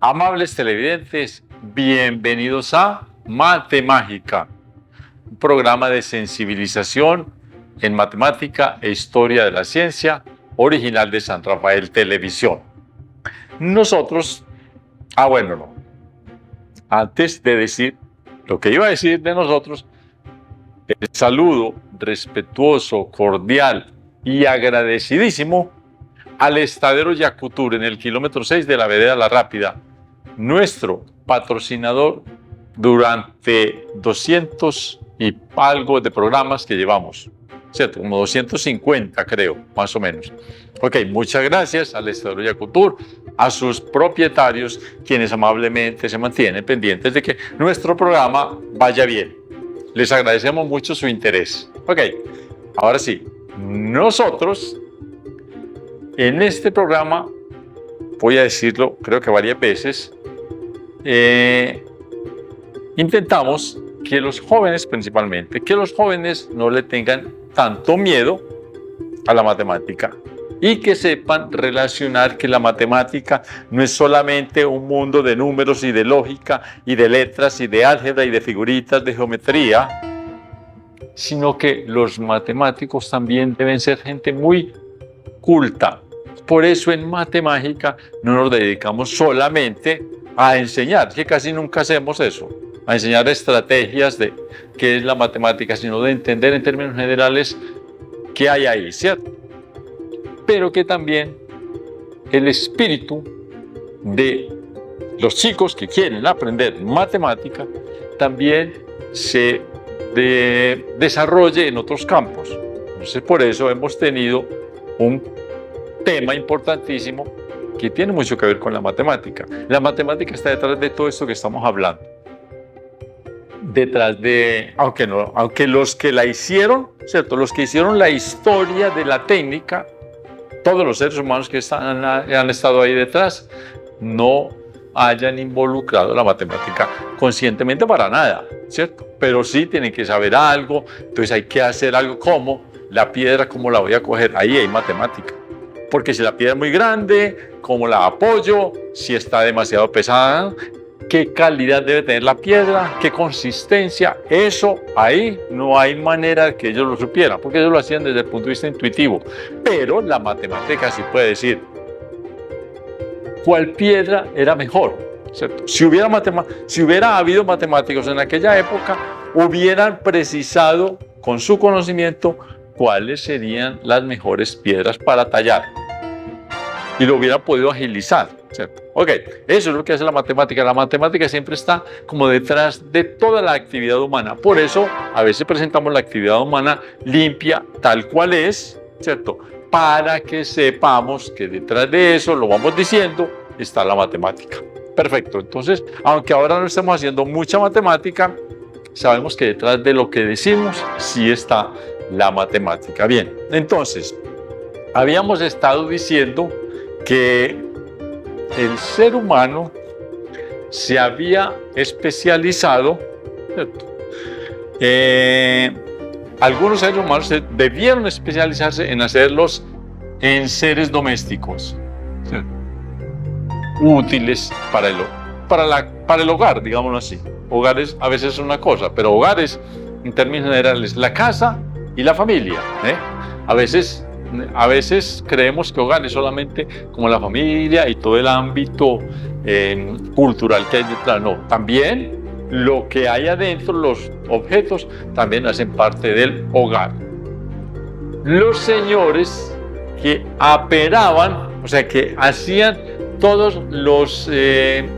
Amables televidentes, bienvenidos a Matemágica, un programa de sensibilización en matemática e historia de la ciencia, original de San Rafael Televisión. Nosotros, antes de decir lo que iba a decir de nosotros, el saludo respetuoso, cordial y agradecidísimo al Estadero Yacutur en el kilómetro 6 de la vereda La Rápida, nuestro patrocinador durante 200 y algo de programas que llevamos, ¿cierto? Como 250 creo, más o menos. Ok, muchas gracias al Estadero Yacutur, a sus propietarios, quienes amablemente se mantienen pendientes de que nuestro programa vaya bien. Les agradecemos mucho su interés. Ok, ahora sí, nosotros en este programa, voy a decirlo creo que varias veces, intentamos que los jóvenes principalmente, que los jóvenes no le tengan tanto miedo a la matemática y que sepan relacionar que la matemática no es solamente un mundo de números y de lógica y de letras y de álgebra y de figuritas de geometría, sino que los matemáticos también deben ser gente muy culta. Por eso en Matemágica no nos dedicamos solamente a enseñar, que casi nunca hacemos eso, a enseñar estrategias de qué es la matemática, sino de entender en términos generales qué hay ahí, ¿cierto? Pero que también el espíritu de los chicos que quieren aprender matemática también se desarrolle en otros campos. Entonces, por eso hemos tenido un tema importantísimo que tiene mucho que ver con la matemática. La matemática está detrás de todo esto que estamos hablando. Detrás de, aunque los que la hicieron, ¿cierto? Los que hicieron la historia de la técnica, todos los seres humanos que han estado ahí detrás, no hayan involucrado la matemática conscientemente para nada, ¿cierto? Pero sí tienen que saber algo, entonces hay que hacer algo como la piedra, ¿cómo la voy a coger? Ahí hay matemática. Porque si la piedra es muy grande, ¿cómo la apoyo? Si está demasiado pesada, ¿qué calidad debe tener la piedra? ¿Qué consistencia? Eso ahí no hay manera de que ellos lo supieran, porque ellos lo hacían desde el punto de vista intuitivo. Pero la matemática sí puede decir cuál piedra era mejor, ¿cierto? Si hubiera habido matemáticos en aquella época, hubieran precisado con su conocimiento cuáles serían las mejores piedras para tallar y lo hubieran podido agilizar, ¿cierto? Ok, eso es lo que hace la matemática. La matemática siempre está como detrás de toda la actividad humana. Por eso a veces presentamos la actividad humana limpia, tal cual es, ¿cierto? Para que sepamos que detrás de eso, lo vamos diciendo, está la matemática. Perfecto, entonces, aunque ahora no estemos haciendo mucha matemática, sabemos que detrás de lo que decimos sí está la matemática. Bien, entonces, habíamos estado diciendo que el ser humano se había especializado, ¿cierto? Algunos seres humanos debieron especializarse en hacerlos en seres domésticos, ¿cierto? Útiles para el hogar, digámoslo así. Hogares a veces es una cosa, pero hogares en términos generales, la casa y la familia, ¿eh? A veces creemos que hogar es solamente como la familia y todo el ámbito cultural que hay detrás. No, también lo que hay adentro, los objetos, también hacen parte del hogar. Los señores que aperaban, o sea, que hacían todos los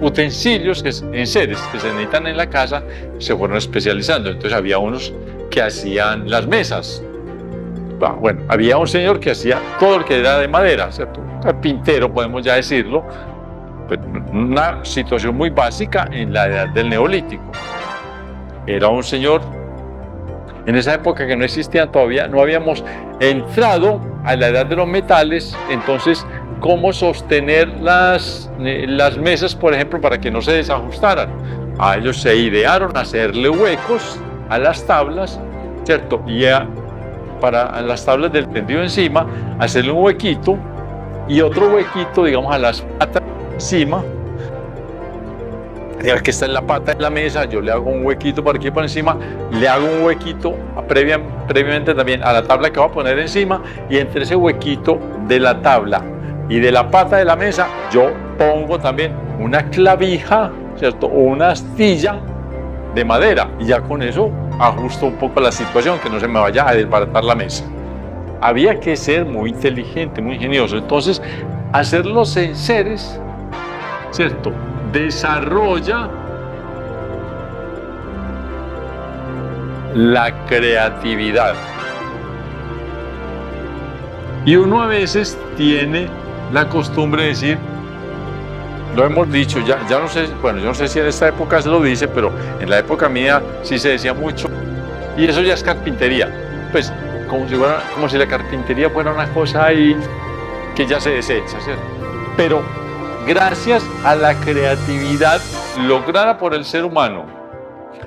utensilios enseres que se necesitan en la casa, se fueron especializando. Entonces había unos que hacían las mesas. Bueno, había un señor que hacía todo lo que era de madera, ¿cierto? Carpintero, podemos ya decirlo. Pero una situación muy básica en la edad del Neolítico. Era un señor, en esa época que no existían todavía, no habíamos entrado a la edad de los metales, entonces, ¿cómo sostener las mesas, por ejemplo, para que no se desajustaran? A ellos se idearon hacerle huecos a las tablas, ¿cierto? Y para las tablas del tendido encima, hacerle un huequito y otro huequito, digamos, a las patas encima, ya que está en la pata de la mesa, yo le hago un huequito por aquí por encima, le hago un huequito previamente también a la tabla que voy a poner encima, y entre ese huequito de la tabla y de la pata de la mesa, yo pongo también una clavija, ¿cierto? O una astilla de madera, y ya con eso ajusto un poco la situación, que no se me vaya a desbaratar la mesa. Había que ser muy inteligente, muy ingenioso. Entonces, hacer los enseres, ¿cierto?, desarrolla la creatividad. Y uno a veces tiene la costumbre de decir, lo hemos dicho, ya no sé, bueno, yo no sé si en esta época se lo dice, pero en la época mía sí se decía mucho, y eso ya es carpintería. Pues como si la carpintería fuera una cosa ahí que ya se desecha, ¿cierto? Pero gracias a la creatividad lograda por el ser humano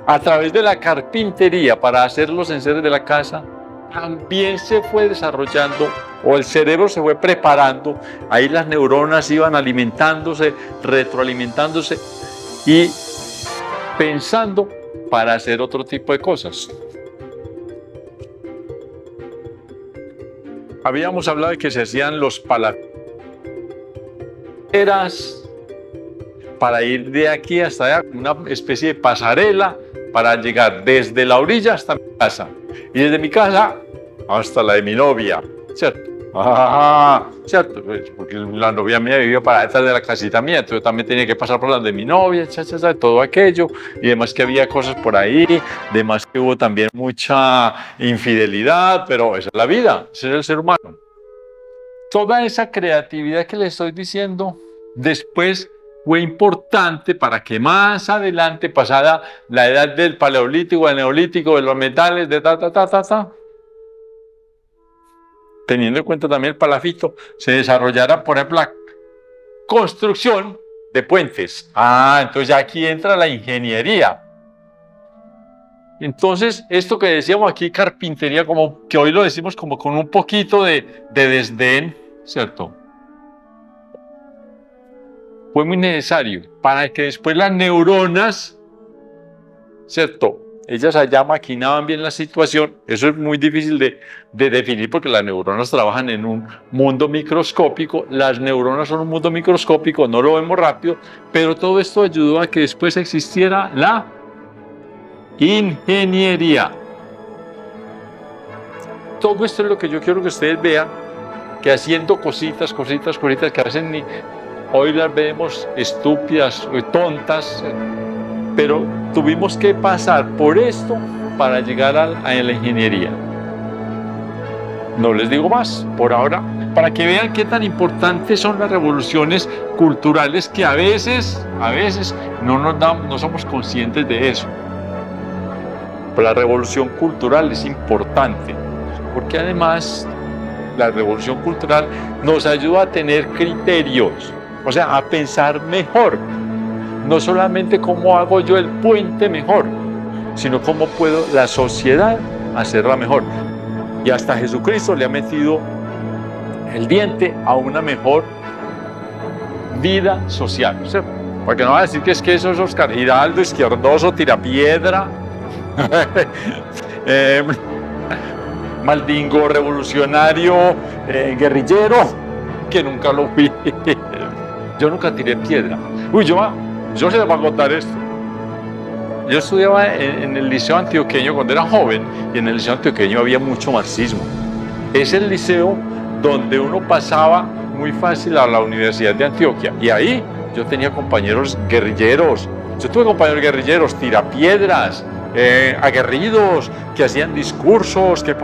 a través de la carpintería para hacer los enseres de la casa, también se fue desarrollando, o el cerebro se fue preparando, ahí las neuronas iban alimentándose, retroalimentándose y pensando para hacer otro tipo de cosas. Habíamos hablado de que se hacían los palaceras para ir de aquí hasta allá, una especie de pasarela para llegar desde la orilla hasta mi casa y desde mi casa hasta la de mi novia, ¿cierto? ¿Cierto? Porque la novia mía vivía para detrás de la casita mía, entonces yo también tenía que pasar por la de mi novia, todo aquello, y además que había cosas por ahí, además que hubo también mucha infidelidad, pero esa es la vida, ese es el ser humano. Toda esa creatividad que le estoy diciendo, después fue importante para que más adelante, pasada la edad del paleolítico, del neolítico, de los metales, de teniendo en cuenta también el palafito, se desarrollara, por ejemplo, la construcción de puentes. Entonces ya aquí entra la ingeniería. Entonces, esto que decíamos aquí, carpintería, como que hoy lo decimos como con un poquito de desdén, ¿cierto? Fue muy necesario para que después las neuronas, ¿cierto?, ellas allá maquinaban bien la situación. Eso es muy difícil de definir porque las neuronas trabajan en un mundo microscópico. Las neuronas son un mundo microscópico, no lo vemos rápido, pero todo esto ayudó a que después existiera la ingeniería. Todo esto es lo que yo quiero que ustedes vean, que haciendo cositas que hacen, hoy las vemos estúpidas, tontas, pero tuvimos que pasar por esto para llegar a la ingeniería. No les digo más por ahora, para que vean qué tan importantes son las revoluciones culturales, que a veces no somos conscientes de eso. Pero la revolución cultural es importante, porque además la revolución cultural nos ayuda a tener criterios, o sea, a pensar mejor. No solamente cómo hago yo el puente mejor, sino cómo puedo la sociedad hacerla mejor. Y hasta Jesucristo le ha metido el diente a una mejor vida social, ¿cierto? Porque no va a decir que es que eso es Oscar Giraldo, izquierdoso, tirapiedra, maldingo, revolucionario, guerrillero, que nunca lo vi. Yo nunca tiré piedra. Yo se les voy a contar esto. Yo estudiaba en el Liceo Antioqueño cuando era joven, y en el Liceo Antioqueño había mucho marxismo. Es el liceo donde uno pasaba muy fácil a la Universidad de Antioquia, y ahí yo tenía compañeros guerrilleros. Yo tuve compañeros guerrilleros, tirapiedras, aguerridos, que hacían discursos, que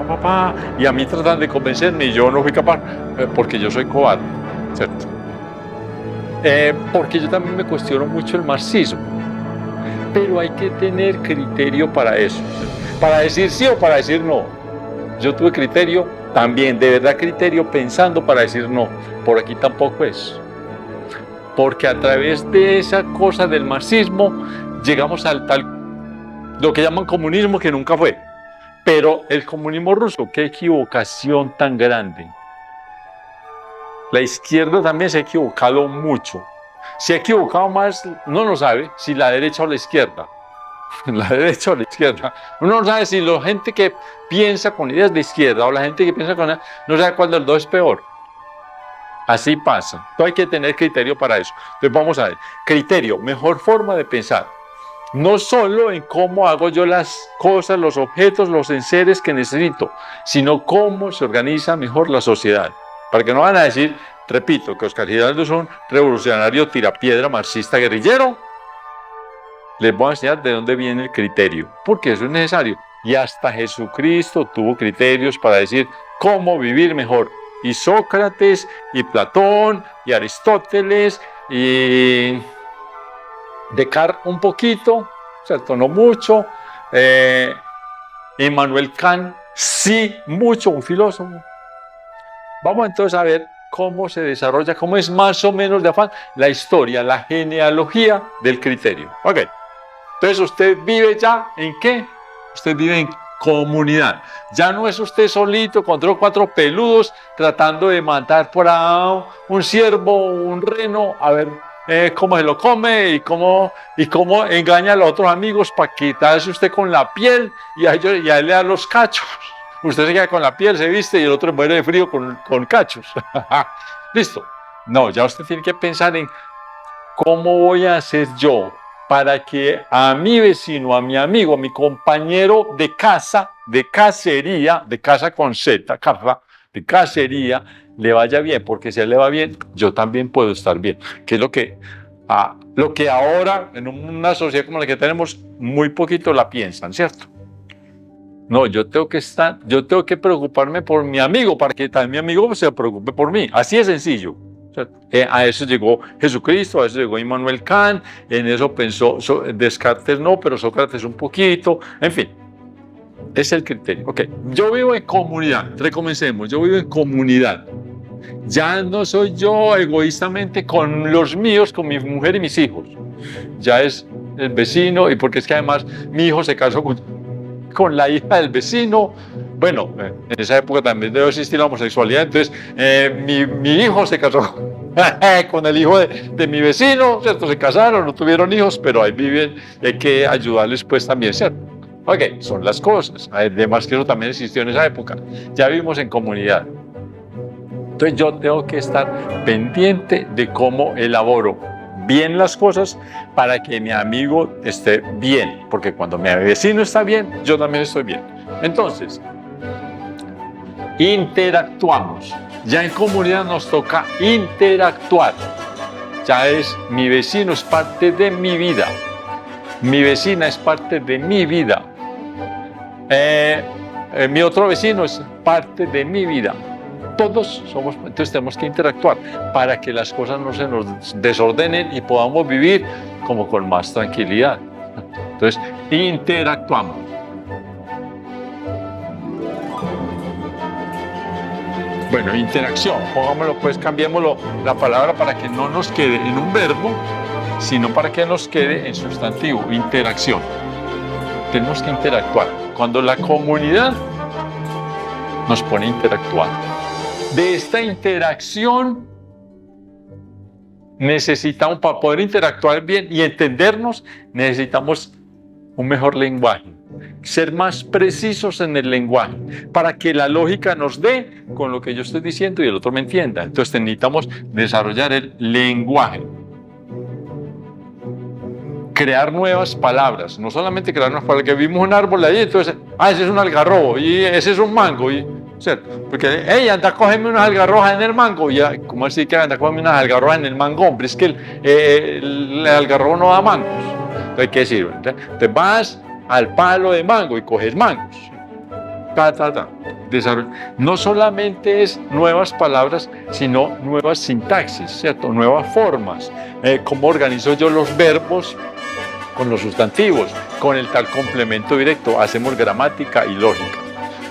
y a mí tratan de convencerme, y yo no fui capaz, porque yo soy cobarde, ¿cierto? Porque yo también me cuestiono mucho el marxismo, pero hay que tener criterio para eso, para decir sí o para decir no. Yo tuve criterio también, de verdad criterio, pensando para decir no, por aquí tampoco es, porque a través de esa cosa del marxismo llegamos al tal, lo que llaman comunismo, que nunca fue, pero el comunismo ruso, qué equivocación tan grande. La izquierda también se ha equivocado mucho, Se ha equivocado más, uno no sabe si la derecha o la izquierda. La derecha o la izquierda. Uno no sabe si la gente que piensa con ideas de izquierda o la gente que piensa con... No sabe cuál de los dos es peor. Así pasa. Entonces hay que tener criterio para eso. Entonces vamos a ver. Criterio, mejor forma de pensar. No solo en cómo hago yo las cosas, los objetos, los enseres que necesito, sino cómo se organiza mejor la sociedad. Para que no van a decir, repito, que Oscar Giraldo es un revolucionario tirapiedra marxista guerrillero. Les voy a enseñar de dónde viene el criterio, porque eso es necesario. Y hasta Jesucristo tuvo criterios para decir cómo vivir mejor. Y Sócrates, y Platón, y Aristóteles, y Descartes un poquito, ¿cierto? No mucho. Immanuel Kant, sí, mucho, un filósofo. Vamos entonces a ver cómo se desarrolla, cómo es más o menos de afán la historia, la genealogía del criterio. Ok. Entonces usted vive ya ¿en qué? Usted vive en comunidad. Ya no es usted solito contra cuatro peludos tratando de matar por ahí un ciervo, un reno, a ver cómo se lo come y cómo engaña a los otros amigos para quitarse usted con la piel y a él le da los cachos. Usted se queda con la piel, se viste y el otro muere de frío con cachos. Listo. No, ya usted tiene que pensar en cómo voy a hacer yo para que a mi vecino, a mi amigo, a mi compañero de casa, de cacería, de casa con Z, de cacería, le vaya bien, porque si a él le va bien, yo también puedo estar bien, que es lo que ahora, en una sociedad como la que tenemos, muy poquito la piensan, ¿cierto? No, yo tengo que preocuparme por mi amigo, para que también mi amigo se preocupe por mí, así de sencillo. A eso llegó Jesucristo, a eso llegó Immanuel Kant, en eso pensó Descartes no, pero Sócrates un poquito, en fin, es el criterio. Ok, yo vivo en comunidad, recomencemos, yo vivo en comunidad. Ya no soy yo egoístamente con los míos, con mi mujer y mis hijos. Ya es el vecino, y porque es que además mi hijo se casó con la hija del vecino. Bueno, en esa época también debe existir la homosexualidad, entonces mi hijo se casó con el hijo de mi vecino, ¿cierto? Se casaron, no tuvieron hijos, pero ahí viven y hay que ayudarles pues también, ¿cierto? Ok, son las cosas. Además que eso también existió en esa época. Ya vivimos en comunidad. Entonces yo tengo que estar pendiente de cómo elaboro bien las cosas para que mi amigo esté bien, porque cuando mi vecino está bien, yo también estoy bien. Entonces, interactuamos. Ya en comunidad nos toca interactuar. Ya es, mi vecino es parte de mi vida. Mi vecina es parte de mi vida. Mi otro vecino es parte de mi vida. Todos somos, entonces tenemos que interactuar para que las cosas no se nos desordenen y podamos vivir como con más tranquilidad. Entonces, interactuamos. Bueno, interacción, pongámoslo pues, cambiémoslo la palabra para que no nos quede en un verbo, sino para que nos quede en sustantivo, interacción. Tenemos que interactuar. Cuando la comunidad nos pone a interactuar. De esta interacción necesitamos, para poder interactuar bien y entendernos, necesitamos un mejor lenguaje, ser más precisos en el lenguaje, para que la lógica nos dé con lo que yo estoy diciendo y el otro me entienda. Entonces necesitamos desarrollar el lenguaje, crear nuevas palabras, no solamente crear nuevas palabras, que vimos un árbol ahí, entonces, ese es un algarrobo, y ese es un mango, ¿cierto? Porque, anda a cogerme unas algarrojas en el mango. Ya, ¿cómo así que anda a cogerme unas algarrojas en el mango? Hombre, es que el algarrobo no da mangos. Entonces, ¿qué sirve? Entonces vas al palo de mango y coges mangos. No solamente es nuevas palabras, sino nuevas sintaxis, ¿cierto? Nuevas formas. ¿Cómo organizo yo los verbos con los sustantivos? Con el tal complemento directo. Hacemos gramática y lógica.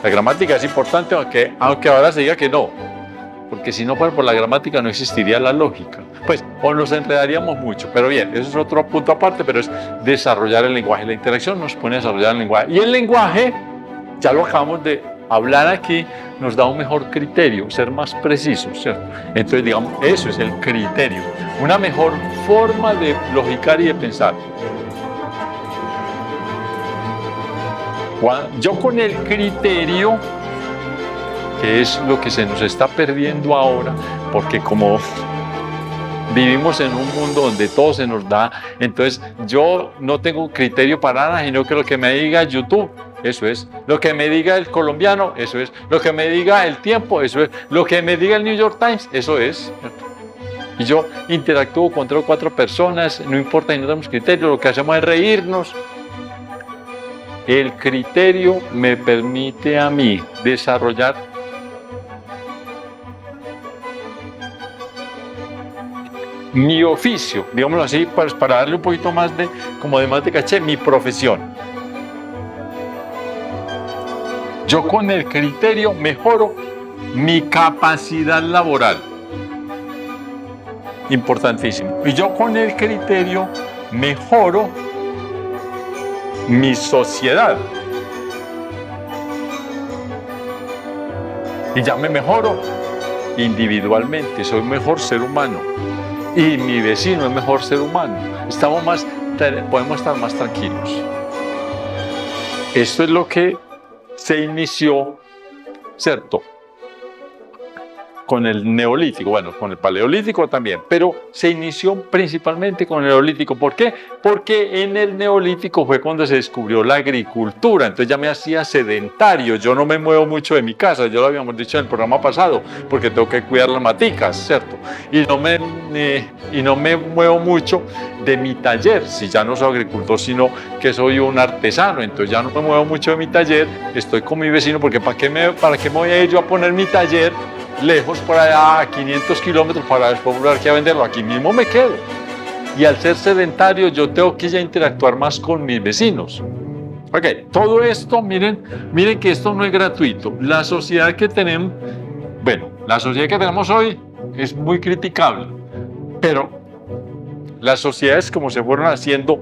La gramática es importante, aunque ahora se diga que no, porque si no fuera por la gramática no existiría la lógica. Pues, o nos enredaríamos mucho, pero bien, eso es otro punto aparte, pero es desarrollar el lenguaje. La interacción nos pone a desarrollar el lenguaje. Y el lenguaje, ya lo acabamos de hablar aquí nos da un mejor criterio, ser más precisos, ¿cierto? Entonces, digamos, eso es el criterio, una mejor forma de logicar y de pensar. Yo con el criterio, que es lo que se nos está perdiendo ahora, porque como vivimos en un mundo donde todo se nos da, entonces yo no tengo criterio para nada, sino que lo que me diga YouTube, eso es, lo que me diga el colombiano, eso es, lo que me diga el Tiempo, eso es, lo que me diga el New York Times, eso es. Y yo interactúo con 3 o 4 personas, no importa si no tenemos criterio, lo que hacemos es reírnos. El criterio me permite a mí desarrollar mi oficio, digámoslo así, para darle un poquito más de caché, mi profesión. Yo con el criterio mejoro mi capacidad laboral. Importantísimo. Y yo con el criterio mejoro mi sociedad. Y ya me mejoro individualmente, soy mejor ser humano. Y mi vecino es mejor ser humano. Podemos estar más tranquilos. Esto es lo que se inició, ¿cierto?, con el neolítico, bueno, con el paleolítico también, pero se inició principalmente con el neolítico. ¿Por qué? Porque en el neolítico fue cuando se descubrió la agricultura, entonces ya me hacía sedentario, yo no me muevo mucho de mi casa, ya lo habíamos dicho en el programa pasado, porque tengo que cuidar las maticas, ¿cierto? Y no me muevo mucho de mi taller, si ya no soy agricultor, sino que soy un artesano, entonces ya no me muevo mucho de mi taller, estoy con mi vecino, porque ¿para qué me voy a ir yo a poner mi taller lejos por allá, a 500 kilómetros, para después volver aquí a venderlo? Aquí mismo me quedo. Y al ser sedentario, yo tengo que ya interactuar más con mis vecinos. Ok, todo esto, miren que esto no es gratuito. La sociedad que tenemos, la sociedad que tenemos hoy es muy criticable, pero las sociedades como se fueron haciendo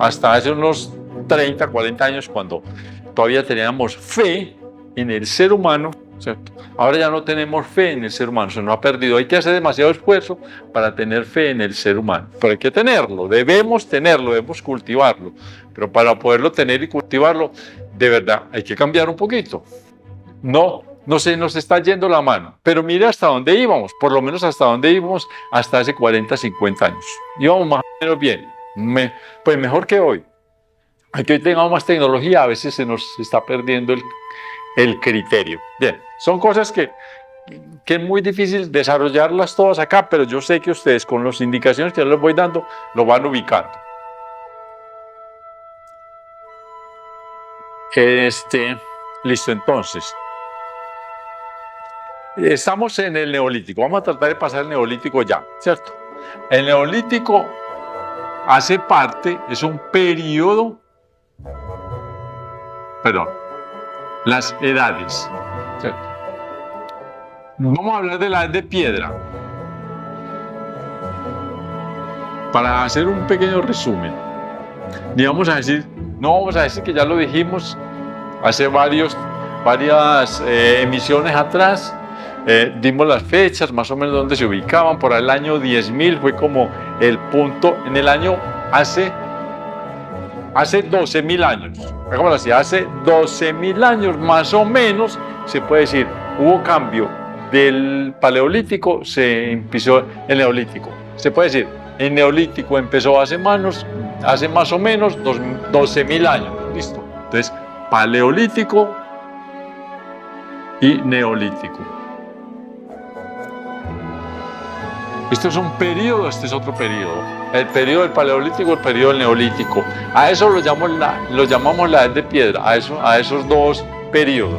hasta hace unos 30, 40 años, cuando todavía teníamos fe en el ser humano, ¿cierto? Ahora ya no tenemos fe en el ser humano, se nos ha perdido. Hay que hacer demasiado esfuerzo para tener fe en el ser humano, pero hay que tenerlo, debemos cultivarlo, pero para poderlo tener y cultivarlo, de verdad, hay que cambiar un poquito. No se nos está yendo la mano, pero mire hasta dónde íbamos, por lo menos hasta dónde íbamos hasta hace 40, 50 años. Íbamos más o menos bien, pues mejor que hoy. Aunque hoy tengamos más tecnología, a veces se nos está perdiendo el criterio. Bien, son cosas que es muy difícil desarrollarlas todas acá, pero yo sé que ustedes con las indicaciones que yo les voy dando lo van ubicando. Listo, entonces. Estamos en el neolítico. Vamos a tratar de pasar el neolítico ya, ¿cierto? El neolítico hace parte, es un periodo, las edades, ¿cierto? Vamos a hablar de la edad de piedra. Para hacer un pequeño resumen, no vamos a decir que ya lo dijimos hace varias emisiones atrás, dimos las fechas, más o menos donde se ubicaban. Por el año 10.000 fue como el punto, en el año hace 12.000 años, hace 12.000 años más o menos, se puede decir, hubo cambio del paleolítico, se empezó el neolítico. Se puede decir, el neolítico empezó hace más o menos 12.000 años, listo. Entonces, paleolítico y neolítico. Este es un periodo, este es otro periodo. El periodo del paleolítico, el periodo del neolítico. A eso lo llamamos la edad de piedra, a esos dos periodos.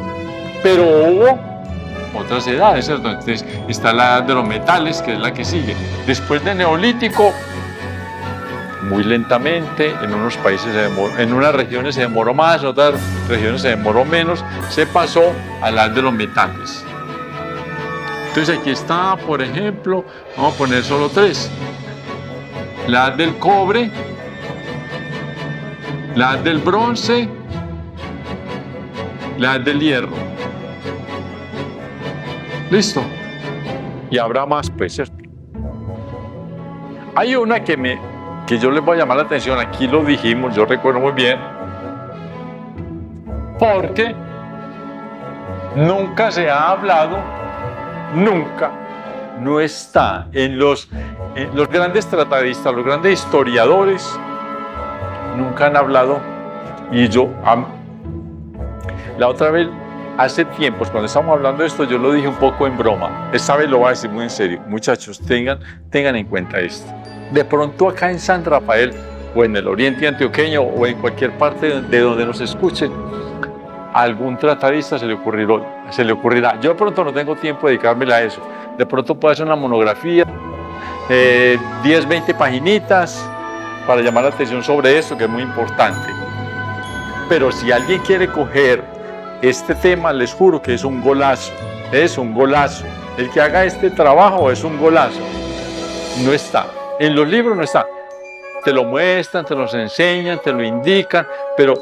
Pero hubo otras edades, ¿cierto? Entonces está la edad de los metales, que es la que sigue. Después del neolítico, muy lentamente, en unos países en unas regiones se demoró más, en otras regiones se demoró menos, se pasó a la edad de los metales. Entonces aquí está, por ejemplo, vamos a poner solo 3. La edad del cobre, la edad del bronce, la edad del hierro. Listo. Y habrá más, pues, ¿cierto? Hay una que yo les voy a llamar la atención, aquí lo dijimos, yo recuerdo muy bien, porque nunca se ha hablado, nunca, no está en los grandes tratadistas, los grandes historiadores, nunca han hablado, y la otra vez, hace tiempos, cuando estábamos hablando de esto, yo lo dije un poco en broma, esta vez lo voy a decir muy en serio, muchachos, tengan en cuenta esto. De pronto acá en San Rafael, o en el Oriente Antioqueño, o en cualquier parte de donde nos escuchen, a algún tratadista se le ocurrirá. Yo de pronto no tengo tiempo de dedicármela a eso. De pronto puedo hacer una monografía, 10, 20 paginitas, para llamar la atención sobre esto, que es muy importante. Pero si alguien quiere coger este tema, les juro que es un golazo. Es un golazo. El que haga este trabajo es un golazo. No está. En los libros no está. Te lo muestran, te los enseñan, te lo indican, pero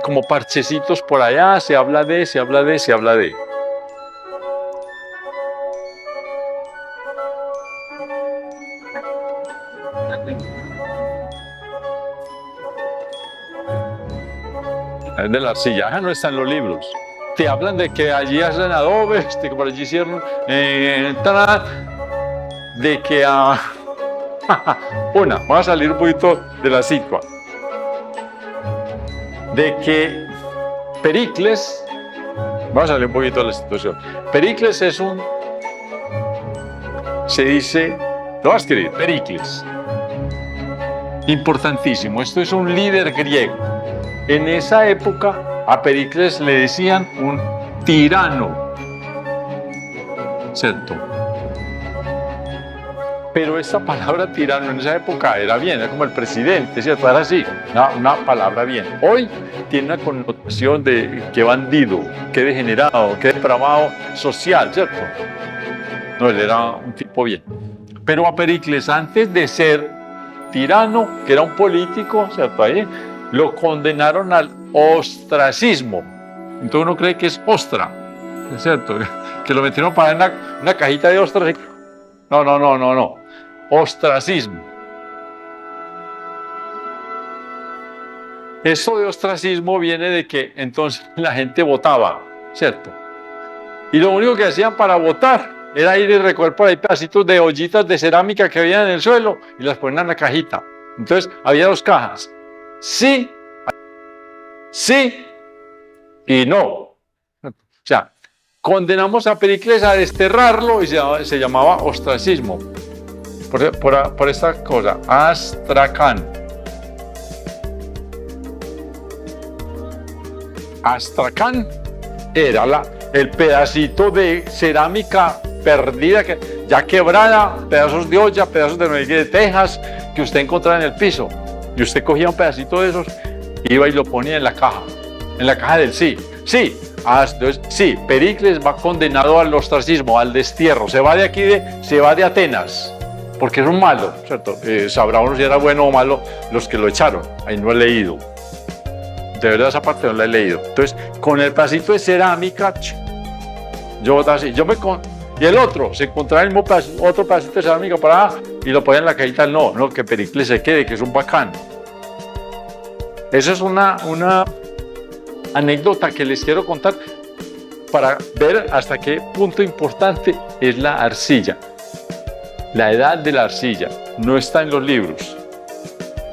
como parchecitos por allá, se habla de. De la arcilla, no está en los libros. Te hablan de que allí hacen adobes, de que por allí hicieron de que vamos a salir un poquito de la situa. De que Pericles, vamos a salir un poquito de la situación. Pericles se dice, lo vas a escribir, Pericles. Importantísimo, esto es un líder griego. En esa época a Pericles le decían un tirano, ¿cierto? Pero esta palabra tirano en esa época era bien, era como el presidente, ¿cierto? Era así, una palabra bien. Hoy tiene una connotación de qué bandido, qué degenerado, qué depravado social, ¿cierto? No, él era un tipo bien. Pero a Pericles, antes de ser tirano, que era un político, ¿cierto? Ahí lo condenaron al ostracismo. Entonces uno cree que es ostra, ¿es cierto? Que lo metieron para una cajita de ostras. No. Ostracismo. Eso de ostracismo viene de que entonces la gente votaba, ¿cierto? Y lo único que hacían para votar era ir y recoger por ahí pedacitos de ollitas de cerámica que había en el suelo y las ponían en la cajita. Entonces había dos cajas. Sí y no. O sea, condenamos a Pericles a desterrarlo y se llamaba ostracismo. Por esta cosa, Astracán. Astracán era el pedacito de cerámica perdida, ya quebrada, pedazos de olla, pedazos de tejas que usted encontraba en el piso. Y usted cogía un pedacito de esos, iba y lo ponía en la caja del sí. Entonces, sí, Pericles va condenado al ostracismo, al destierro. Se va de aquí, se va de Atenas, porque es un malo, ¿cierto? Sabrá uno si era bueno o malo los que lo echaron. Ahí no he leído. De verdad, esa parte no la he leído. Entonces, con el pedacito de cerámica, yo así, y el otro, se encontraba el mismo otro pedacito de cerámica para y lo ponía en la cajita. No, que Pericles se quede, que es un bacán. Esa es una anécdota que les quiero contar para ver hasta qué punto importante es la arcilla. La edad de la arcilla no está en los libros.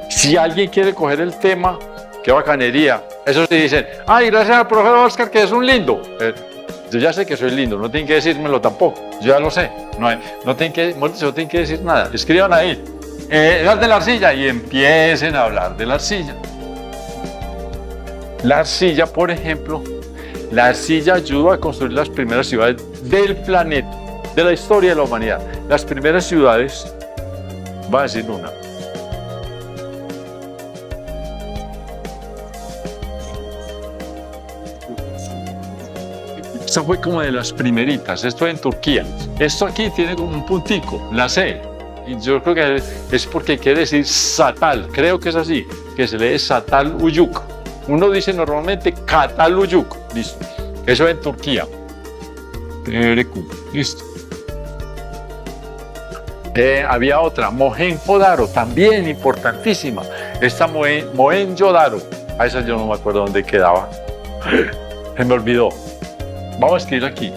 Si alguien quiere coger el tema, qué bacanería. Eso sí dicen, ay, gracias al profesor Oscar que es un lindo. Yo ya sé que soy lindo, no tienen que decírmelo tampoco. Yo ya lo sé. No tienen que decir nada. Escriban ahí, edad de la arcilla y empiecen a hablar de la arcilla. La arcilla, por ejemplo, la arcilla ayudó a construir las primeras ciudades del planeta, de la historia de la humanidad. Las primeras ciudades, va a decir una. Esta fue como de las primeritas, esto en Turquía. Esto aquí tiene como un puntico, la C. Y yo creo que es porque quiere decir Satal, creo que es así, que se lee Satal Uyuk. Uno dice normalmente Katal Uyuk, listo. Eso en Turquía. TRQ. Listo. Había otra, Mohenjo-Daro, también importantísima. Esta Mohenjo-Daro, a esa yo no me acuerdo dónde quedaba. Se me olvidó. Vamos a escribir aquí.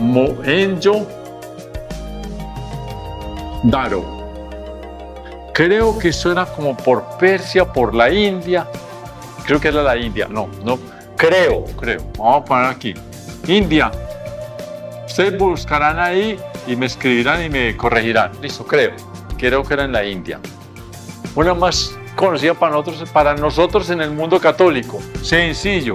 Mohenjo-Daro. Creo que eso era como por Persia, por la India. Creo que era la India. No. Creo. Vamos a poner aquí. India. Ustedes buscarán ahí y me escribirán y me corregirán. Listo, creo que era en la India. Una más conocida para nosotros en el mundo católico. Sencillo.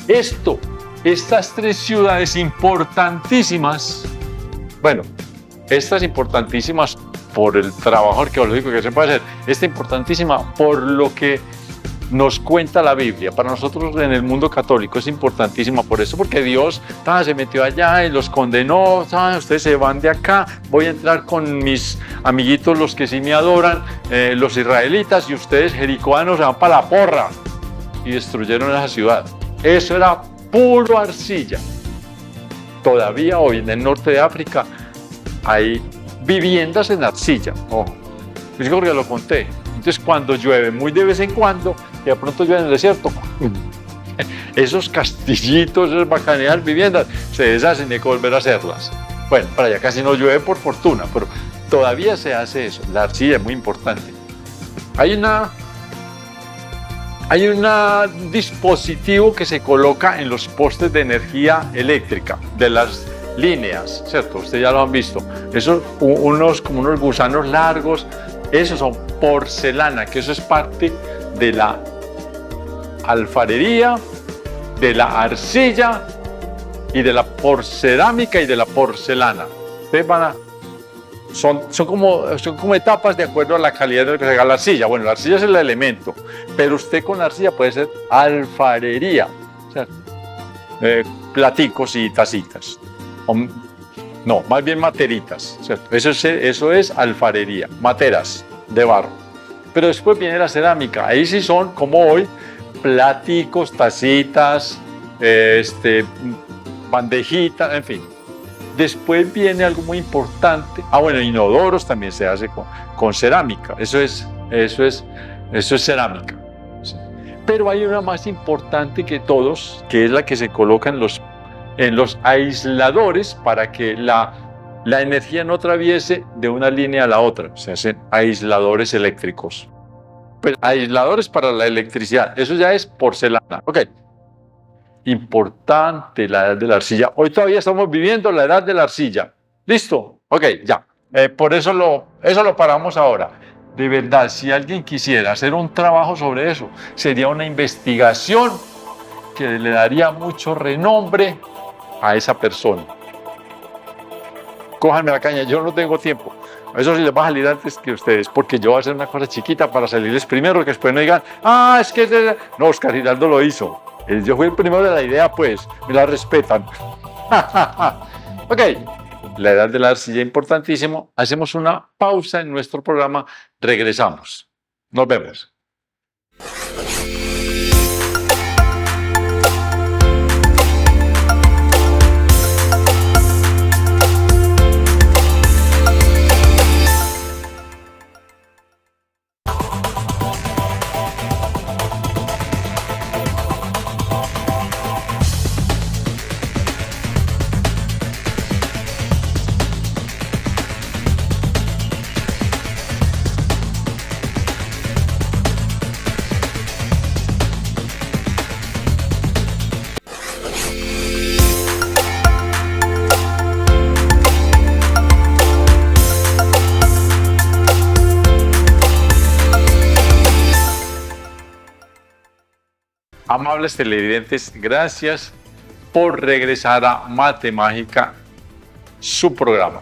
Estas tres ciudades importantísimas, estas importantísimas por el trabajo arqueológico que se puede hacer, esta importantísima por lo que nos cuenta la Biblia. Para nosotros en el mundo católico es importantísima por eso, porque Dios se metió allá y los condenó. Ustedes se van de acá, voy a entrar con mis amiguitos, los que sí me adoran, los israelitas, y ustedes jericoanos se van para la porra, y destruyeron esa ciudad. Eso era puro arcilla. Todavía hoy en el norte de África hay viviendas en arcilla. Yo creo que lo conté. Entonces, cuando llueve muy de vez en cuando, y de pronto llueve en el desierto, esos castillitos, esas bacaneadas viviendas, se deshacen y hay que volver a hacerlas. Bueno, para allá casi no llueve por fortuna, pero todavía se hace eso. La arcilla es muy importante. Hay un dispositivo que se coloca en los postes de energía eléctrica de las líneas, ¿cierto? Ustedes ya lo han visto. Esos, como unos gusanos largos, esos son porcelana, que eso es parte de la alfarería, de la arcilla y de la porcerámica y de la porcelana. Ustedes son como etapas de acuerdo a la calidad de lo que se haga la arcilla. Bueno, la arcilla es el elemento, pero usted con la arcilla puede ser alfarería, ¿cierto? Platicos y tacitas. No, más bien materitas, ¿cierto? Eso es alfarería, materas de barro. Pero después viene la cerámica. Ahí sí son, como hoy, platicos, tacitas, bandejitas, en fin. Después viene algo muy importante. Inodoros también se hace con cerámica. Eso es cerámica. Pero hay una más importante que todos, que es la que se coloca en los aisladores para que la energía no atraviese de una línea a la otra. Se hacen aisladores eléctricos. Pero aisladores para la electricidad. Eso ya es porcelana. Ok. Importante la edad de la arcilla. Hoy todavía estamos viviendo la edad de la arcilla. ¿Listo? Ok, ya. Por eso lo paramos ahora. De verdad, si alguien quisiera hacer un trabajo sobre eso, sería una investigación que le daría mucho renombre a esa persona. Cójanme la caña, yo no tengo tiempo. Eso sí les va a salir antes que ustedes, porque yo voy a hacer una cosa chiquita para salirles primero, que después no digan, es que... No, Oscar Giraldo lo hizo. Yo fui el primero de la idea, pues, me la respetan. Ok, la edad de la arcilla es importantísimo. Hacemos una pausa en nuestro programa, regresamos. Nos vemos. Amables televidentes, gracias por regresar a Mate Mágica, su programa.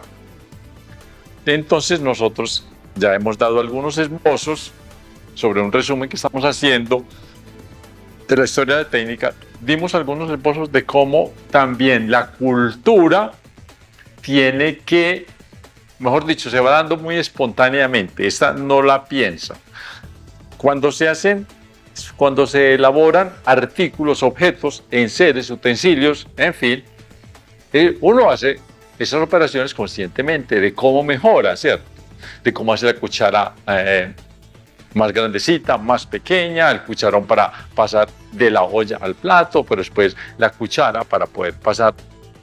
Entonces nosotros ya hemos dado algunos esbozos sobre un resumen que estamos haciendo de la historia de técnica. Dimos algunos esbozos de cómo también la cultura tiene que, mejor dicho, se va dando muy espontáneamente. Esta no la piensa. Cuando se hacen cuando se elaboran artículos, objetos, enseres, utensilios, en fin, uno hace esas operaciones conscientemente de cómo mejora, ¿cierto? De cómo hacer la cuchara más grandecita, más pequeña, el cucharón para pasar de la olla al plato, pero después la cuchara para poder pasar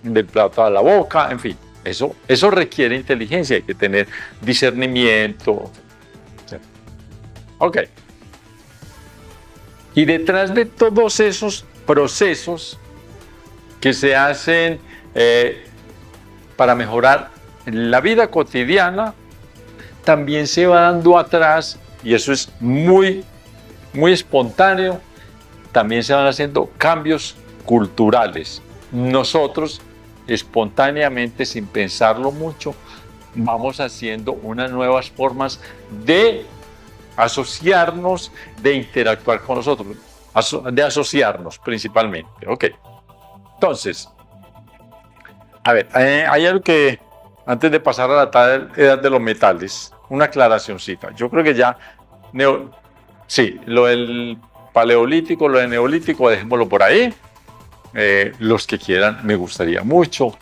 del plato a la boca, en fin. Eso requiere inteligencia, hay que tener discernimiento. ¿Cierto? Ok. Y detrás de todos esos procesos que se hacen para mejorar la vida cotidiana, también se va dando atrás, y eso es muy, muy espontáneo, también se van haciendo cambios culturales. Nosotros, espontáneamente, sin pensarlo mucho, vamos haciendo unas nuevas formas de asociarnos, de interactuar con nosotros, de asociarnos principalmente. Ok. Entonces, a ver, hay algo que, antes de pasar a la edad de los metales, una aclaracioncita. Yo creo que ya, sí, lo del paleolítico, lo del neolítico, dejémoslo por ahí. Los que quieran, me gustaría mucho.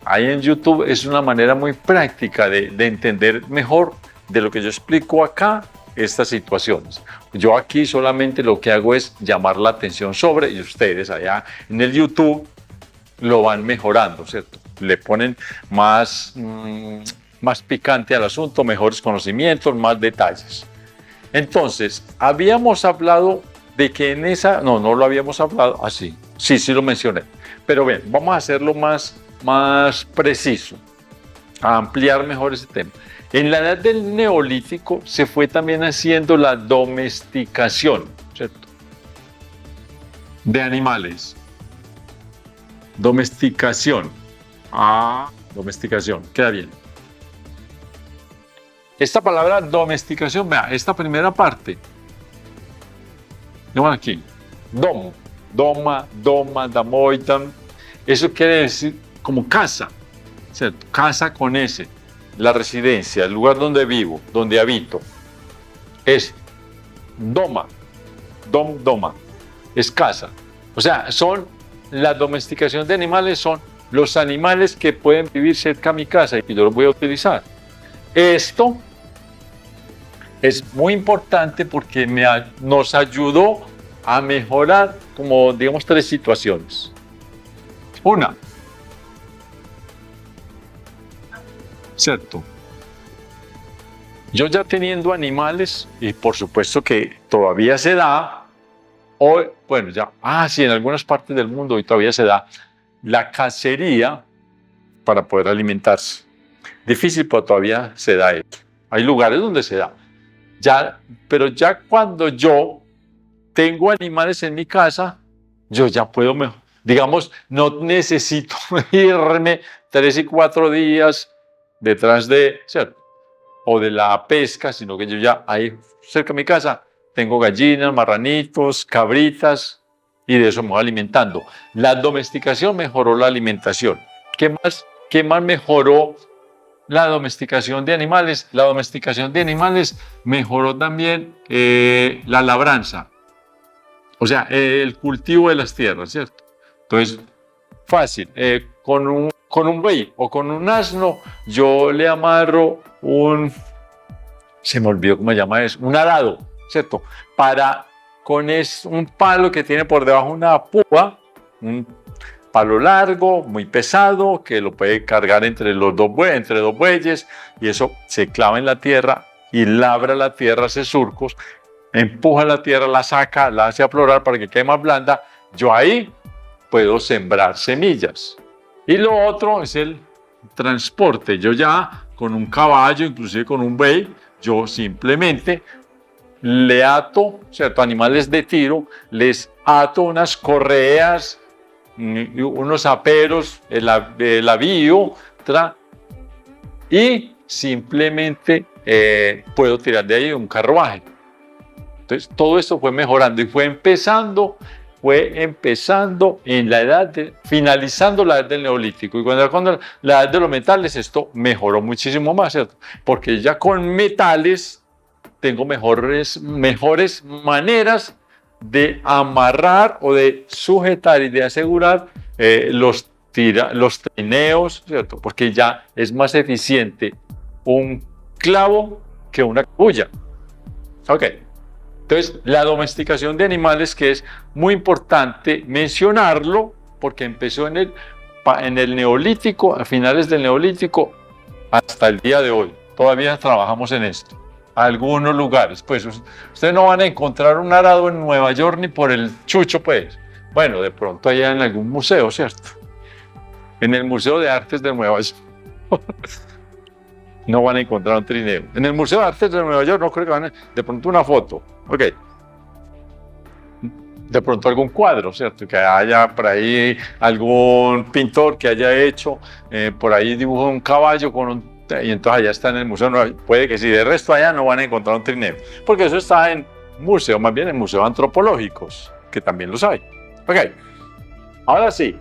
Ahí en YouTube es una manera muy práctica de entender mejor de lo que yo explico acá, estas situaciones. Yo aquí solamente lo que hago es llamar la atención sobre, y ustedes allá en el YouTube lo van mejorando, ¿cierto? Le ponen más picante al asunto, mejores conocimientos, más detalles. Entonces, habíamos hablado de que en esa, no lo habíamos hablado así. Sí, lo mencioné. Pero bien, vamos a hacerlo más preciso, a ampliar mejor ese tema. En la edad del Neolítico se fue también haciendo la domesticación, ¿cierto? De animales. Domesticación. Domesticación, queda bien. Esta palabra domesticación, vea, esta primera parte. Vean aquí. Doma, damoitan. Eso quiere decir como casa, ¿cierto? Casa con S. La residencia, el lugar donde vivo, donde habito. Es doma. Doma. Es casa. O sea, la domesticación de animales son los animales que pueden vivir cerca a mi casa y que yo los voy a utilizar. Esto es muy importante porque nos ayudó a mejorar, como digamos, 3 situaciones. Una, ¿cierto? Yo ya teniendo animales, y por supuesto que todavía se da, sí, en algunas partes del mundo hoy todavía se da la cacería para poder alimentarse. Difícil, pero todavía se da eso. Hay lugares donde se da. Pero ya cuando yo tengo animales en mi casa, yo ya puedo, digamos, no necesito irme 3 y 4 días detrás ¿cierto? O de la pesca, sino que yo ya ahí cerca de mi casa tengo gallinas, marranitos, cabritas, y de eso me voy alimentando. La domesticación mejoró la alimentación. ¿Qué más mejoró la domesticación de animales? La domesticación de animales mejoró también la labranza, o sea, el cultivo de las tierras, ¿cierto? Entonces, fácil, con un buey o con un asno, yo le amarro se me olvidó cómo se llama eso, un arado, ¿cierto? Con un palo que tiene por debajo una púa, un palo largo, muy pesado, que lo puede cargar entre dos bueyes, y eso se clava en la tierra y labra la tierra, hace surcos, empuja la tierra, la saca, la hace aflorar para que quede más blanda. Yo ahí puedo sembrar semillas. Y lo otro es el transporte. Yo ya con un caballo, inclusive con un buey, yo simplemente le ato, ¿cierto? Animales de tiro, les ato unas correas, unos aperos, el avío, y simplemente puedo tirar de ahí un carruaje. Entonces, todo esto fue mejorando y fue empezando finalizando la edad del Neolítico. Y cuando la edad de los metales, esto mejoró muchísimo más, ¿cierto? Porque ya con metales tengo mejores maneras de amarrar o de sujetar y de asegurar los trineos, ¿cierto? Porque ya es más eficiente un clavo que una cabulla. Ok. Entonces, la domesticación de animales, que es muy importante mencionarlo, porque empezó en el Neolítico, a finales del Neolítico, hasta el día de hoy. Todavía trabajamos en esto. Algunos lugares, pues ustedes no van a encontrar un arado en Nueva York ni por el chucho, pues. Bueno, de pronto allá en algún museo, ¿cierto? En el Museo de Artes de Nueva York no van a encontrar un trineo. En el Museo de Artes de Nueva York no creo que van a... De pronto una foto, ok. De pronto algún cuadro, ¿cierto? Que haya por ahí algún pintor que haya hecho, por ahí dibujó un caballo con y entonces allá está en el museo. No, puede que sí, de resto allá no van a encontrar un trineo, porque eso está en museos, más bien en museos antropológicos, que también los hay. Ok, ahora sí,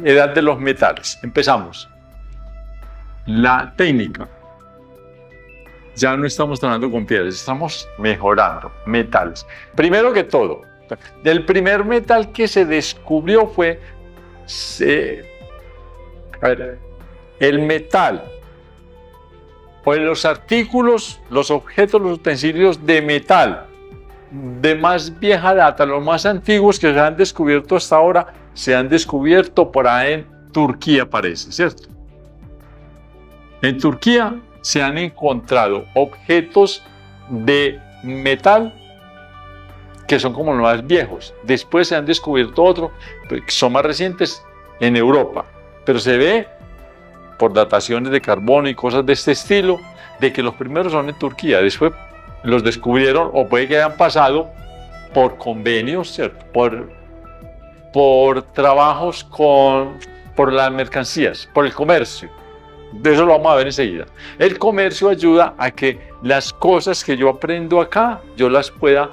edad de los metales. Empezamos. La técnica. Ya no estamos trabajando con piedras, estamos mejorando metales. Primero que todo, del primer metal que se descubrió fue el metal, o los artículos, los objetos, los utensilios de metal de más vieja data, los más antiguos que se han descubierto hasta ahora, se han descubierto por ahí en Turquía, parece, ¿cierto? En Turquía se han encontrado objetos de metal que son como los más viejos. Después se han descubierto otros que son más recientes en Europa, pero se ve por dataciones de carbono y cosas de este estilo, de que los primeros son en Turquía. Después los descubrieron, o puede que hayan pasado por convenios, ¿cierto? Por trabajos por las mercancías, por el comercio. De eso lo vamos a ver enseguida. El comercio ayuda a que las cosas que yo aprendo acá, yo las pueda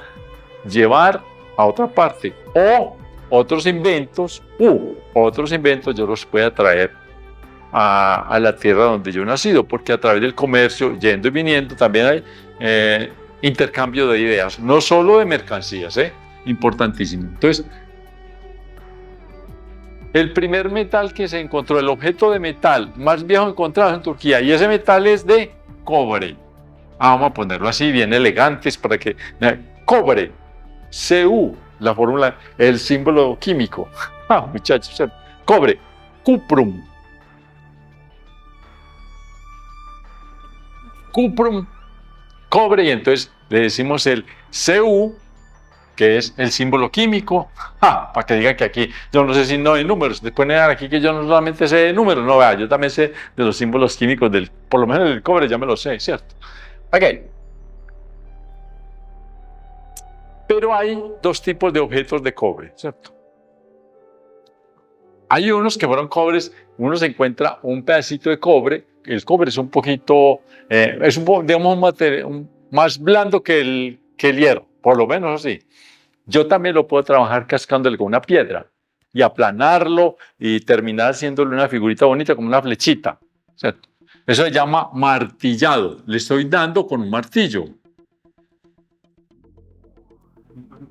llevar a otra parte, o otros inventos yo los pueda traer a la tierra donde yo he nacido, porque a través del comercio, yendo y viniendo, también hay intercambio de ideas, no solo de mercancías, importantísimo. Entonces, el primer metal que se encontró, el objeto de metal más viejo encontrado en Turquía, y ese metal es de cobre. Vamos a ponerlo así, bien elegantes, para que... Cobre, Cu, la fórmula, el símbolo químico. Muchachos, cobre, cuprum. Cuprum, cobre, y entonces le decimos el Cu, que es el símbolo químico, para que digan que aquí yo no sé si no hay números. Después negan aquí que yo no solamente sé de números, no, vea, yo también sé de los símbolos químicos, por lo menos del cobre ya me lo sé, ¿cierto? Ok. Pero hay dos tipos de objetos de cobre, ¿cierto? Hay unos que fueron cobres, uno se encuentra un pedacito de cobre, el cobre es un poquito, digamos, más blando que el hierro, por lo menos así. Yo también lo puedo trabajar cascándole con una piedra y aplanarlo y terminar haciéndole una figurita bonita como una flechita, ¿cierto? Eso se llama martillado, le estoy dando con un martillo.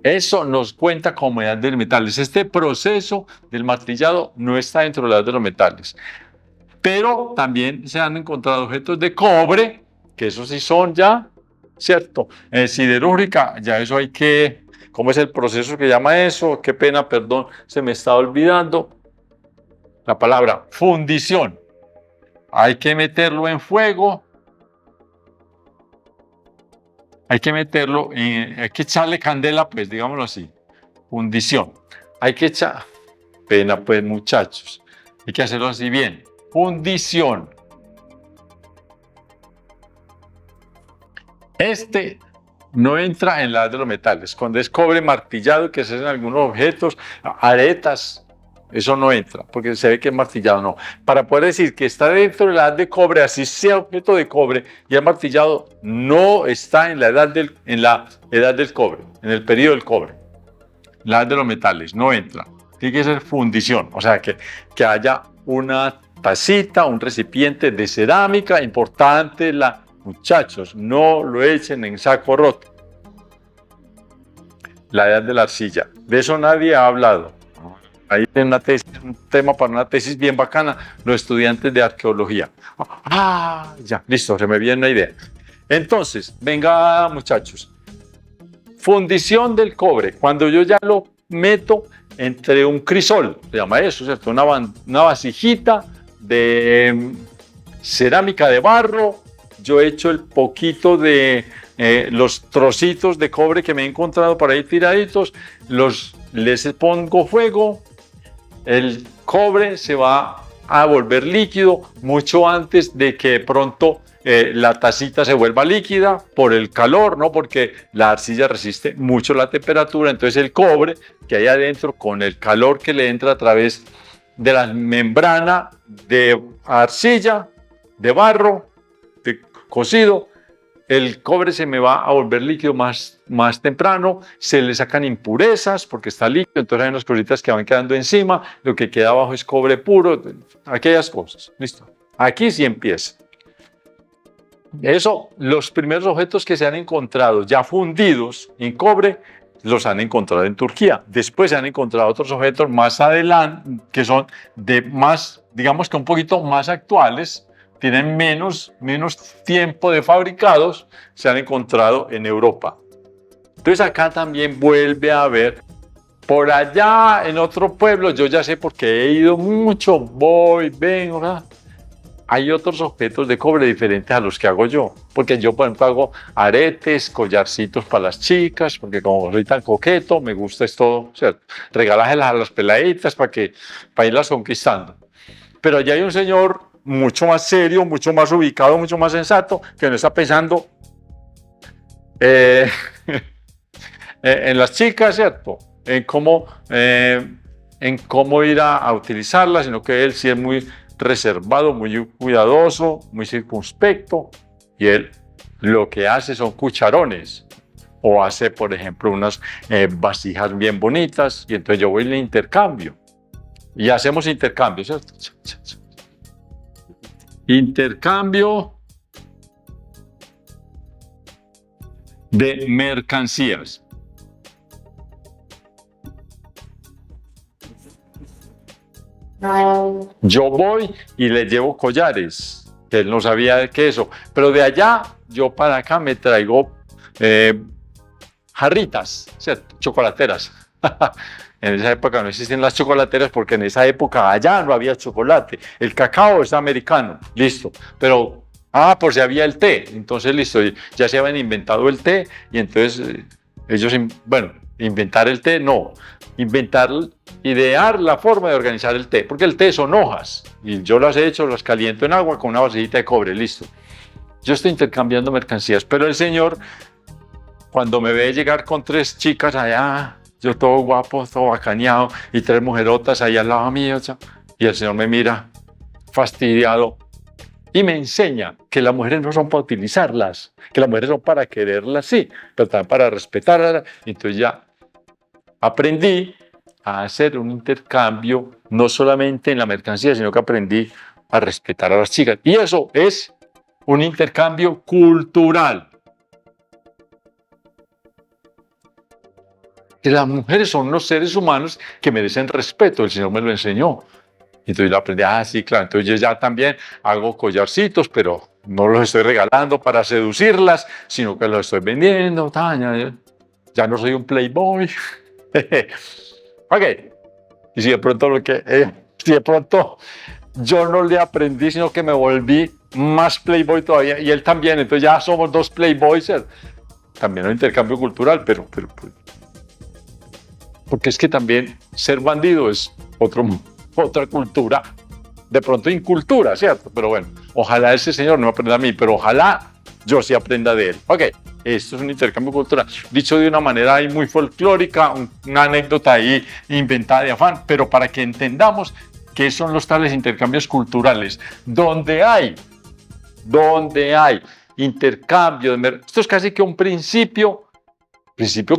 Eso nos cuenta como edad de los metales. Este proceso del martillado no está dentro de la edad de los metales. Pero también se han encontrado objetos de cobre, que esos sí son ya, ¿cierto? Siderúrgica, ya eso hay que... ¿Cómo es el proceso que llama eso? Qué pena, perdón, se me está olvidando la palabra fundición. Hay que meterlo en fuego. Hay que meterlo, hay que echarle candela, pues, digámoslo así. Fundición. Hay que echar, pena, pues, muchachos. Hay que hacerlo así bien. Fundición. Este no entra en la edad de los metales. Cuando es cobre martillado, que se hacen algunos objetos, aretas, eso no entra, porque se ve que es martillado, no. Para poder decir que está dentro de la edad de cobre, así sea objeto de cobre y es martillado, no está en la edad del cobre, en el periodo del cobre. La edad de los metales no entra. Tiene que ser fundición, o sea, que haya una tacita, un recipiente de cerámica, importante, muchachos, no lo echen en saco roto. la edad de la arcilla. De eso nadie ha hablado. Ahí tiene una tesis, un tema para una tesis bien bacana, los estudiantes de arqueología. Ya, listo, se me viene una idea. Entonces, venga muchachos, fundición del cobre, cuando yo ya lo meto entre un crisol, se llama eso, ¿cierto? Una vasijita de cerámica de barro, yo echo el poquito de los trocitos de cobre que me he encontrado por ahí tiraditos, les pongo fuego, el cobre se va a volver líquido mucho antes de que de pronto la tacita se vuelva líquida por el calor, ¿no? Porque la arcilla resiste mucho la temperatura, entonces el cobre que hay adentro con el calor que le entra a través de la membrana de arcilla, de barro, de cocido, el cobre se me va a volver líquido más temprano, se le sacan impurezas porque está líquido, entonces hay unas cositas que van quedando encima, lo que queda abajo es cobre puro, aquellas cosas, listo. Aquí sí empieza. Eso, los primeros objetos que se han encontrado ya fundidos en cobre, los han encontrado en Turquía. Después se han encontrado otros objetos más adelante, que son de más, digamos que un poquito más actuales, tienen menos tiempo de fabricados, se han encontrado en Europa. Entonces acá también vuelve a haber, por allá en otro pueblo, yo ya sé porque he ido mucho, voy, vengo, ¿verdad? Hay otros objetos de cobre diferentes a los que hago yo, porque yo, por ejemplo, hago aretes, collarcitos para las chicas, porque como soy tan coqueto, me gusta esto, ¿cierto? Regaláselas a las peladitas para irlas conquistando. Pero allá hay un señor mucho más serio, mucho más ubicado, mucho más sensato, que no está pensando en las chicas, ¿cierto? En cómo ir a utilizarlas, sino que él sí es muy reservado, muy cuidadoso, muy circunspecto, y él lo que hace son cucharones, o hace, por ejemplo, unas vasijas bien bonitas, y entonces yo voy y le intercambio, y hacemos intercambio, ¿cierto? Intercambio de mercancías. Yo voy y le llevo collares, que él no sabía de qué eso, pero de allá yo para acá me traigo jarritas, ¿cierto? Chocolateras. En esa época no existen las chocolateras porque en esa época allá no había chocolate. El cacao es americano, listo. Pero, por si había el té, entonces listo, ya se habían inventado el té y entonces ellos, inventar el té, no. Idear la forma de organizar el té, porque el té son hojas y yo las he hecho, las caliento en agua con una vasijita de cobre, listo. Yo estoy intercambiando mercancías, pero el señor, cuando me ve llegar con 3 chicas allá, yo todo guapo, todo bacaneado, y 3 mujerotas ahí al lado mío, y el señor me mira fastidiado y me enseña que las mujeres no son para utilizarlas, que las mujeres son para quererlas, sí, pero también para respetarlas. Entonces ya aprendí a hacer un intercambio, no solamente en la mercancía, sino que aprendí a respetar a las chicas. Y eso es un intercambio cultural. Que las mujeres son unos seres humanos que merecen respeto, el Señor me lo enseñó. Entonces yo aprendí, sí, claro, entonces yo ya también hago collarcitos, pero no los estoy regalando para seducirlas, sino que los estoy vendiendo, ya no soy un playboy. Ok, y si de pronto yo no le aprendí, sino que me volví más playboy todavía, y él también, entonces ya somos 2 playboys, también un intercambio cultural, pero porque es que también ser bandido es otra cultura, de pronto incultura, ¿cierto? Pero bueno, ojalá ese señor no aprenda a mí, pero ojalá yo sí aprenda de él. Ok, esto es un intercambio cultural, dicho de una manera ahí muy folclórica, una anécdota ahí inventada de afán, pero para que entendamos qué son los tales intercambios culturales, donde hay intercambio, esto es casi que un principio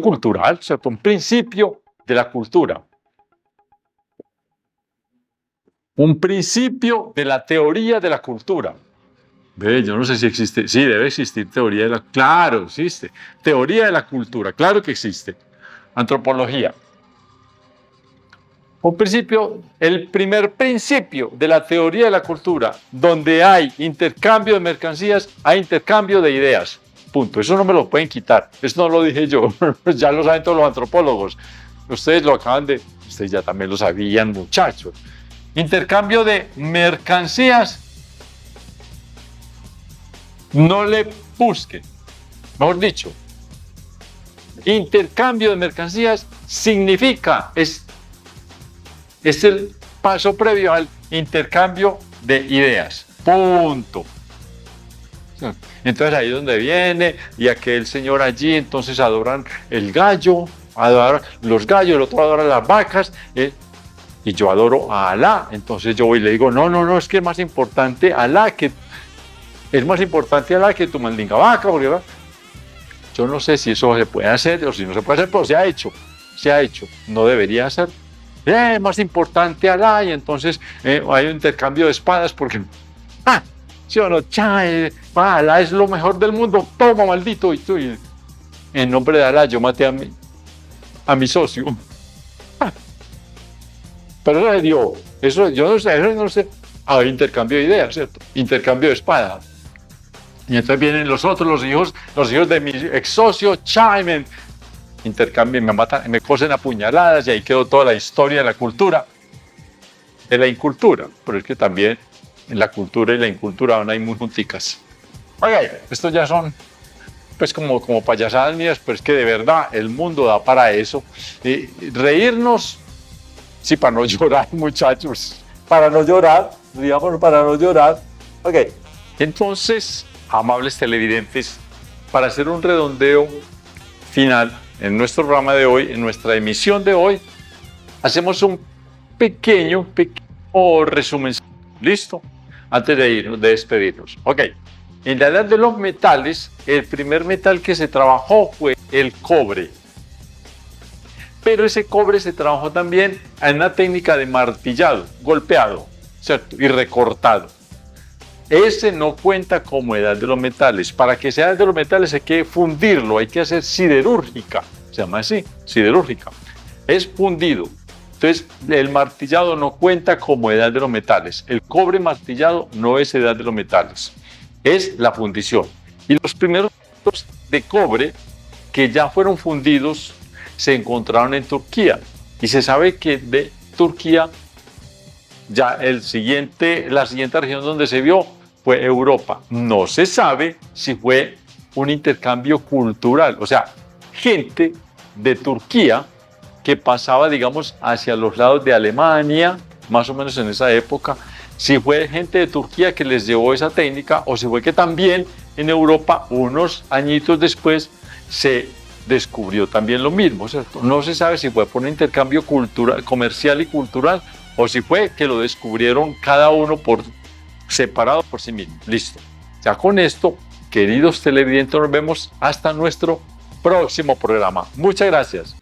cultural, ¿cierto? Un principio de la cultura. Un principio de la teoría de la cultura. Yo no sé si existe, sí, debe existir teoría de la, claro, existe. Teoría de la cultura, claro que existe. Antropología. El primer principio de la teoría de la cultura, donde hay intercambio de mercancías, hay intercambio de ideas. Punto. Eso no me lo pueden quitar. Eso no lo dije yo. Ya lo saben todos los antropólogos. Ustedes lo acaban de... Ustedes ya también lo sabían, muchachos. Intercambio de mercancías. No le busquen. Mejor dicho, intercambio de mercancías significa, es el paso previo al intercambio de ideas. Punto. Entonces ahí es donde viene, y aquel señor allí, entonces adoran el gallo, adoran los gallos, el otro adora las vacas, y yo adoro a Alá. Entonces yo voy y le digo, no, es que es más importante Alá que tu maldita vaca, porque yo no sé si eso se puede hacer o si no se puede hacer, pero se ha hecho, no debería ser. Más importante Alá, y entonces hay un intercambio de espadas porque, ¿sí o no? Alá es lo mejor del mundo, toma maldito, y tú, en nombre de Alá yo maté a mi socio. Pero eso se dio, yo no sé, hay intercambio de ideas, ¿cierto? Intercambio de espadas. Y entonces vienen los hijos de mi ex socio, intercambian, me matan, me cosen a puñaladas, y ahí quedó toda la historia de la cultura, de la incultura. Pero es que también en la cultura y la incultura van ahí muy junticas. Oiga, estos ya son pues como payasadas mías, pero es que de verdad el mundo da para eso. Reírnos, sí, para no llorar, muchachos, para no llorar, digamos, para no llorar. Ok, entonces, amables televidentes, para hacer un redondeo final en nuestro programa de hoy, en nuestra emisión de hoy, hacemos un pequeño resumen. ¿Listo? Antes de despedirnos. Ok. En la edad de los metales, el primer metal que se trabajó fue el cobre. Pero ese cobre se trabajó también en una técnica de martillado, golpeado, ¿cierto? Y recortado. Ese no cuenta como edad de los metales. Para que sea edad de los metales hay que fundirlo, hay que hacer siderúrgica. Se llama así, siderúrgica. Es fundido. Entonces, el martillado no cuenta como edad de los metales. El cobre martillado no es edad de los metales. Es la fundición. Y los primeros de cobre que ya fueron fundidos se encontraron en Turquía. Y se sabe que de Turquía ya la siguiente región donde se vio fue Europa. No se sabe si fue un intercambio cultural, o sea, gente de Turquía que pasaba, digamos, hacia los lados de Alemania, más o menos en esa época, si fue gente de Turquía que les llevó esa técnica, o si fue que también en Europa, unos añitos después, se descubrió también lo mismo, ¿cierto? No se sabe si fue por un intercambio comercial y cultural, o si fue que lo descubrieron cada uno por separado por sí mismo. Listo. Ya con esto, queridos televidentes, nos vemos hasta nuestro próximo programa. Muchas gracias.